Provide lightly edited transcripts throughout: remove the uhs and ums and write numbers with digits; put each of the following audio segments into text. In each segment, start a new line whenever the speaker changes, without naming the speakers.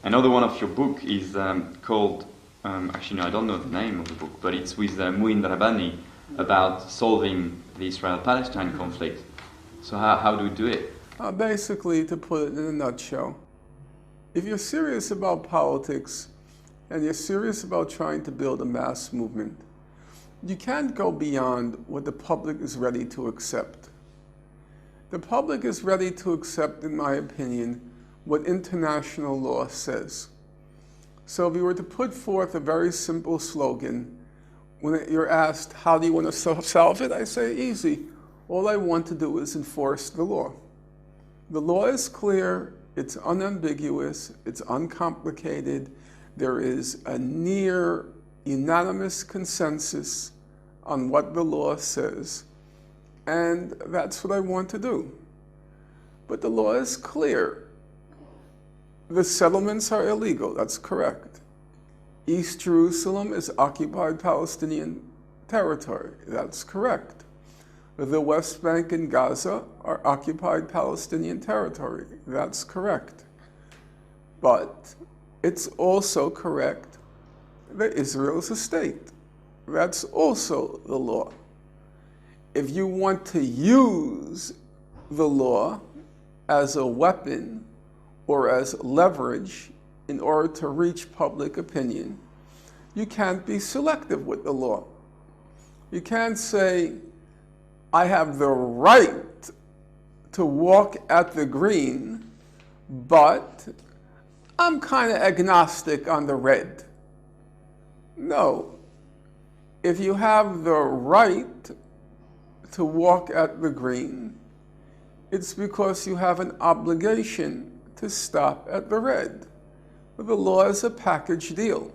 Another one of your book is called, actually no, I don't know the name of the book, but it's with Muin Rabani about solving the Israel-Palestine conflict. So how do we do it?
Basically, to put it in a nutshell, if you're serious about politics and you're serious about trying to build a mass movement, you can't go beyond what the public is ready to accept. The public is ready to accept, in my opinion, what international law says. So if you were to put forth a very simple slogan, when you're asked, how do you want to solve it? I say, easy. All I want to do is enforce the law. The law is clear, it's unambiguous, it's uncomplicated. There is a near unanimous consensus on what the law says, and that's what I want to do. But the law is clear. The settlements are illegal, that's correct. East Jerusalem is occupied Palestinian territory, that's correct. The West Bank and Gaza are occupied Palestinian territory, that's correct. But it's also correct that Israel is a state. That's also the law. If you want to use the law as a weapon or as leverage in order to reach public opinion, you can't be selective with the law. You can't say, I have the right to walk at the green, but I'm kind of agnostic on the red. No. If you have the right to walk at the green, it's because you have an obligation to stop at the red. But the law is a package deal.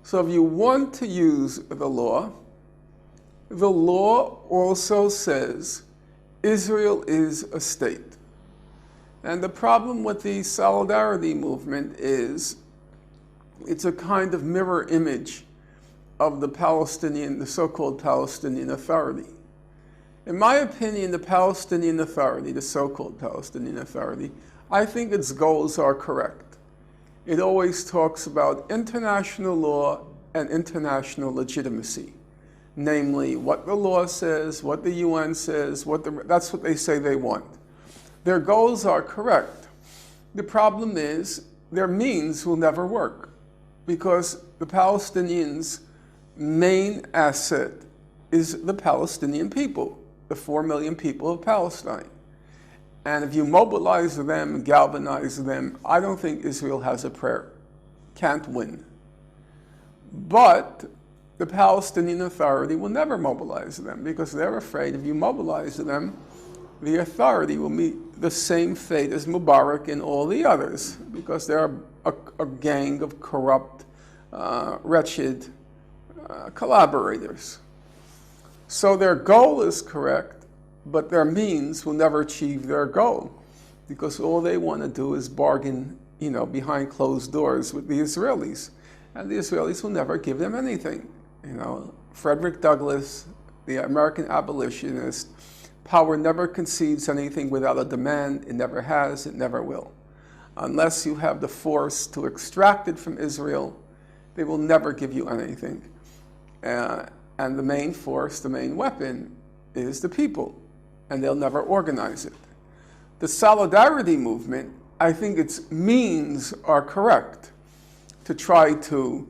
So if you want to use the law also says Israel is a state. And the problem with the solidarity movement is it's a kind of mirror image of the so-called Palestinian Authority. In my opinion, the Palestinian Authority, the so-called Palestinian Authority, I think its goals are correct. It always talks about international law and international legitimacy. Namely, what the law says, what the UN says, that's what they say they want. Their goals are correct. The problem is their means will never work because the Palestinians' main asset is the Palestinian people, the 4 million people of Palestine. And if you mobilize them, galvanize them, I don't think Israel has a prayer. Can't win. But the Palestinian Authority will never mobilize them because they're afraid if you mobilize them, the authority will meet the same fate as Mubarak and all the others because they're a gang of corrupt, wretched collaborators. So their goal is correct, but their means will never achieve their goal because all they want to do is bargain, behind closed doors with the Israelis. And the Israelis will never give them anything. Frederick Douglass, the American abolitionist, power never concedes anything without a demand. It never has, it never will. Unless you have the force to extract it from Israel, they will never give you anything. And the main force, the main weapon, is the people, and they'll never organize it. The solidarity movement, I think its means are correct to try to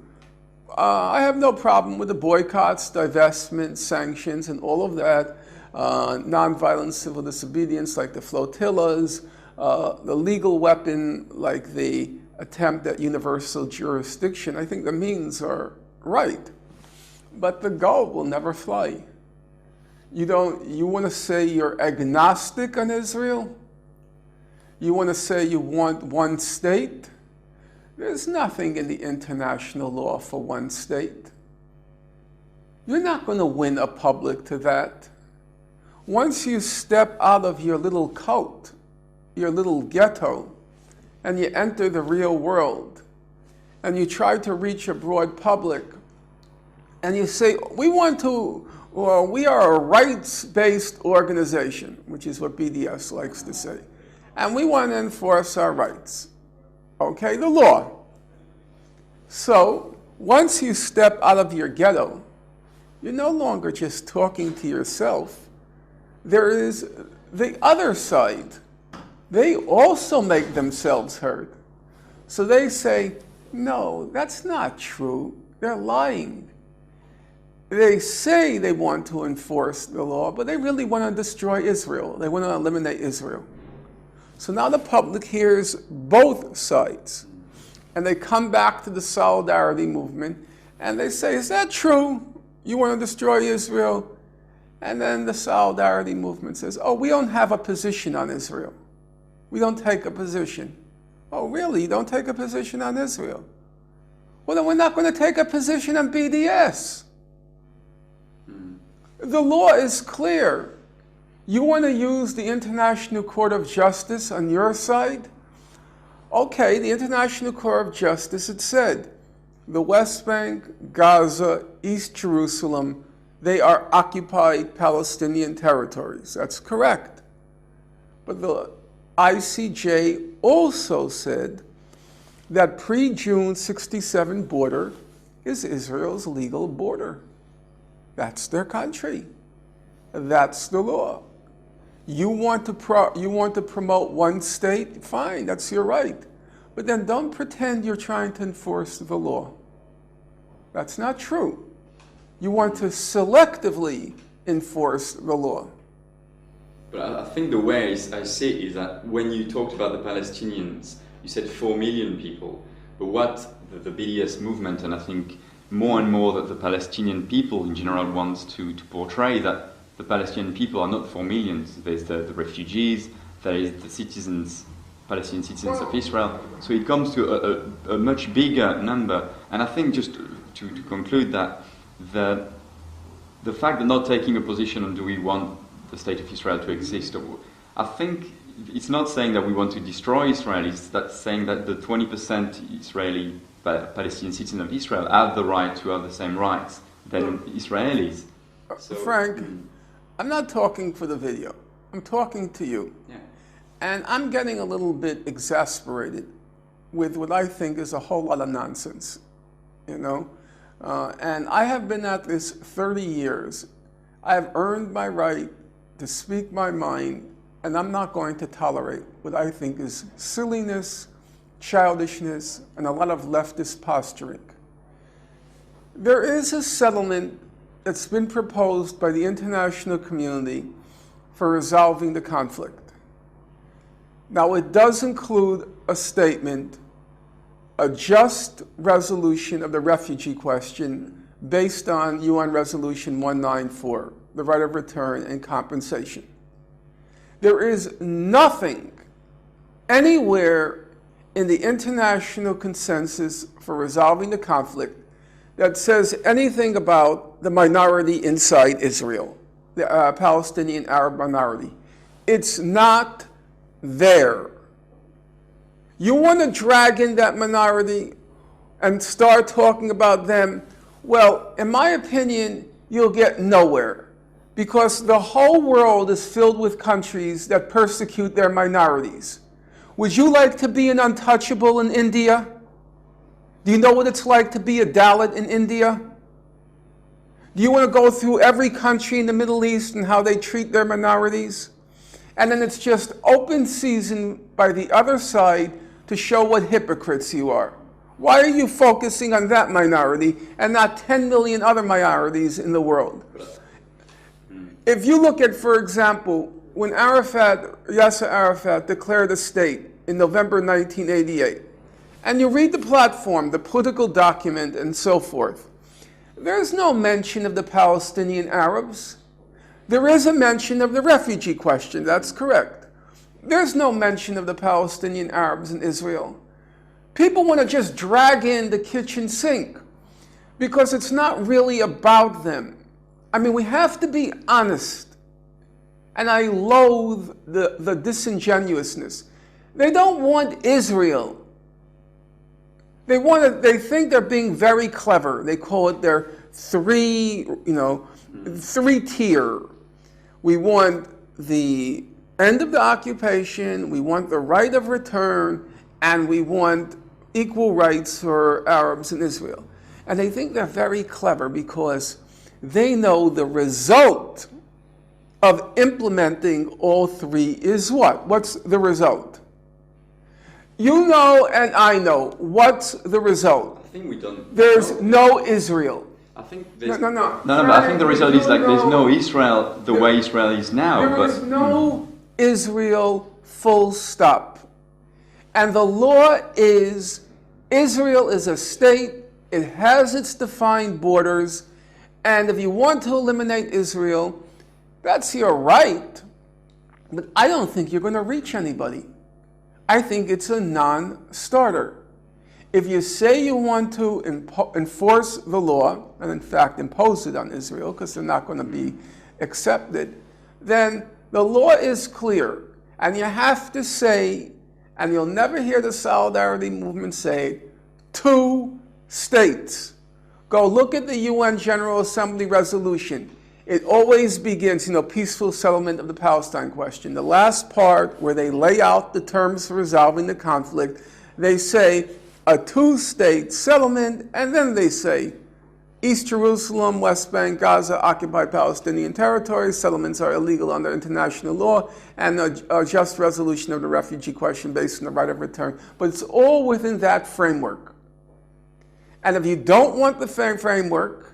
I have no problem with the boycotts, divestment, sanctions, and all of that. Nonviolent civil disobedience like the flotillas, the legal weapon like the attempt at universal jurisdiction. I think the means are right, but the goal will never fly. You want to say you're agnostic on Israel? You want to say you want one state? There's nothing in the international law for one state. You're not going to win a public to that. Once you step out of your little cult, your little ghetto, and you enter the real world, and you try to reach a broad public, and you say, we are a rights-based organization, which is what BDS likes to say, and we want to enforce our rights. Okay, the law. So once you step out of your ghetto, you're no longer just talking to yourself. There is the other side. They also make themselves heard. So they say, no, that's not true. They're lying. They say they want to enforce the law, but they really want to destroy Israel. They want to eliminate Israel. So now the public hears both sides. And they come back to the solidarity movement, and they say, is that true? You want to destroy Israel? And then the solidarity movement says, oh, we don't have a position on Israel. We don't take a position. Oh, really? You don't take a position on Israel? Well, then we're not going to take a position on BDS. The law is clear. You want to use the International Court of Justice on your side? Okay, the International Court of Justice, it said, the West Bank, Gaza, East Jerusalem, they are occupied Palestinian territories. That's correct. But the ICJ also said that pre-June 67 border is Israel's legal border. That's their country. That's the law. You want to promote one state? Fine, that's your right. But then don't pretend you're trying to enforce the law. That's not true. You want to selectively enforce the law.
But I think the way I see it is that when you talked about the Palestinians, you said 4 million people. But what the BDS movement, and I think more and more that the Palestinian people in general wants to portray, that the Palestinian people are not 4 million. There's the refugees, there is the citizens, Palestinian citizens of Israel. So it comes to a much bigger number. And I think just to conclude that the fact that not taking a position on do we want the state of Israel to exist, I think it's not saying that we want to destroy Israel, it's that saying that the 20% Israeli Palestinian citizens of Israel have the right to have the same rights than Israelis. So,
Frank, I'm not talking for the video. I'm talking to you.
Yeah.
And I'm getting a little bit exasperated with what I think is a whole lot of nonsense, you know? And I have been at this 30 years. I have earned my right to speak my mind, and I'm not going to tolerate what I think is silliness, childishness, and a lot of leftist posturing. There is a settlement that's been proposed by the international community for resolving the conflict. Now, it does include a statement, a just resolution of the refugee question based on UN Resolution 194, the right of return and compensation. There is nothing anywhere in the international consensus for resolving the conflict that says anything about the minority inside Israel, the Palestinian Arab minority. It's not there. You want to drag in that minority and start talking about them? Well, in my opinion, you'll get nowhere, because the whole world is filled with countries that persecute their minorities. Would you like to be an untouchable in India? Do you know what it's like to be a Dalit in India? Do you want to go through every country in the Middle East and how they treat their minorities? And then it's just open season by the other side to show what hypocrites you are. Why are you focusing on that minority and not 10 million other minorities in the world? If you look at, for example, when Yasser Arafat declared a state in November 1988, and you read the platform, the political document, and so forth, there's no mention of the Palestinian Arabs. There is a mention of the refugee question, that's correct. There's no mention of the Palestinian Arabs in Israel. People want to just drag in the kitchen sink because it's not really about them. I mean, we have to be honest. And I loathe the disingenuousness. They don't want Israel. They think they're being very clever. They call it their three-tier. We want the end of the occupation, we want the right of return, and we want equal rights for Arabs in Israel. And they think they're very clever because they know the result of implementing all three is what? What's the result? You know and I know. What's the result?
I think we don't.
There's no Israel.
I think there's
No.
but I think the result is like there's no Israel the way Israel is now.
There is no Israel, full stop. And the law is Israel is a state. It has its defined borders. And if you want to eliminate Israel, that's your right. But I don't think you're going to reach anybody. I think it's a non-starter. If you say you want to enforce the law, and in fact impose it on Israel, because they're not going to be accepted, then the law is clear. And you have to say, and you'll never hear the Solidarity movement say, 2 states. Go look at the UN General Assembly resolution. It always begins, peaceful settlement of the Palestine question. The last part where they lay out the terms for resolving the conflict, they say a 2-state settlement, and then they say East Jerusalem, West Bank, Gaza, occupied Palestinian territories, settlements are illegal under international law, and a just resolution of the refugee question based on the right of return. But it's all within that framework. And if you don't want the framework,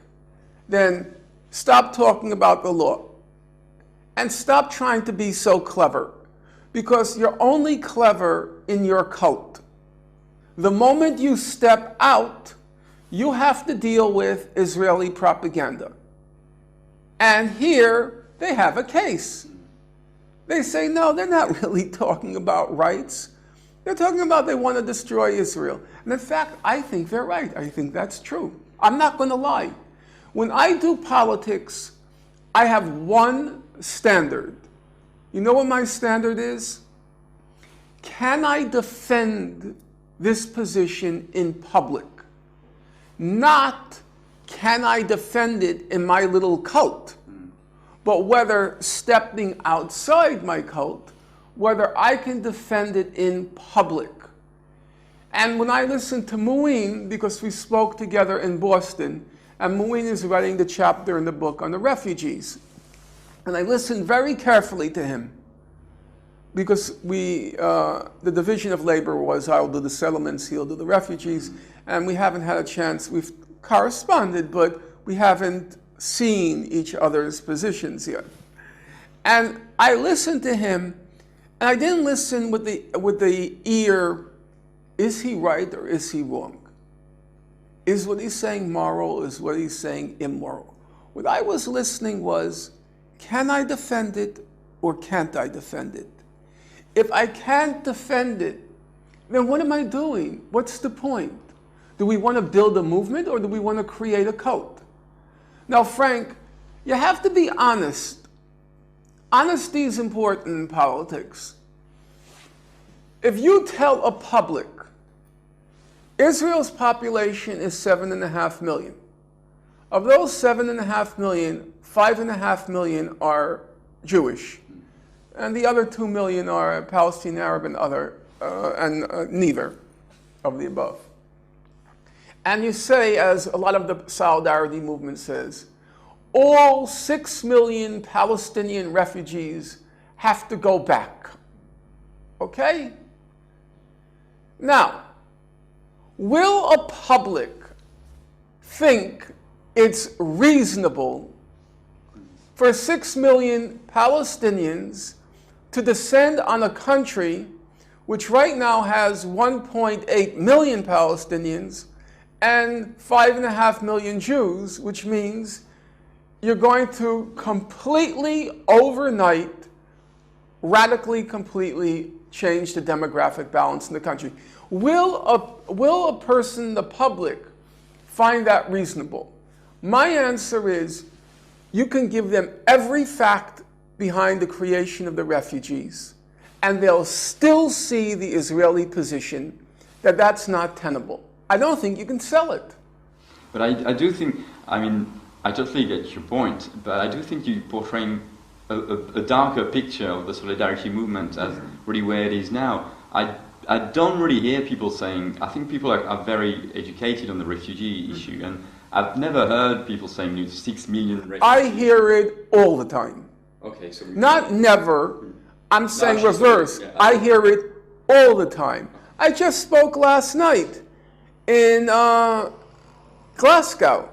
then stop talking about the law. And stop trying to be so clever. Because you're only clever in your cult. The moment you step out, you have to deal with Israeli propaganda. And here, they have a case. They say, no, they're not really talking about rights. They're talking about they want to destroy Israel. And in fact, I think they're right. I think that's true. I'm not going to lie. When I do politics, I have one standard. You know what my standard is? Can I defend this position in public? Not can I defend it in my little cult, but whether stepping outside my cult, whether I can defend it in public. And when I listened to Muin, because we spoke together in Boston, and Muin is writing the chapter in the book on the refugees. And I listened very carefully to him because the division of labor was I'll do the settlements, he'll do the refugees, and we haven't had a chance. We've corresponded, but we haven't seen each other's positions yet. And I listened to him, and I didn't listen with the ear, is he right or is he wrong? Is what he's saying moral? Is what he's saying immoral? What I was listening was, can I defend it or can't I defend it? If I can't defend it, then what am I doing? What's the point? Do we want to build a movement or do we want to create a cult? Now, Frank, you have to be honest. Honesty is important in politics. If you tell a public, Israel's population is 7.5 million. Of those 7.5 million, 5.5 million are Jewish, and the other 2 million are Palestinian, Arab, and neither of the above. And you say, as a lot of the Solidarity movement says, all 6 million Palestinian refugees have to go back. Okay? Now, will a public think it's reasonable for 6 million Palestinians to descend on a country which right now has 1.8 million Palestinians and 5.5 million Jews, which means you're going to completely, overnight, radically, completely change the demographic balance in the country? Will a person, the public, find that reasonable? My answer is, you can give them every fact behind the creation of the refugees, and they'll still see the Israeli position that that's not tenable. I don't think you can sell it.
But I do think, I totally get your point, but I do think you're portraying a darker picture of the solidarity movement as really where it is now. I don't really hear people saying. I think people are very educated on the refugee issue, and I've never heard people saying 6 million refugees.
I hear it all the time.
Okay, so
Not never. I'm saying
No,
reverse.
yeah.
I hear it all the time. I just spoke last night in Glasgow.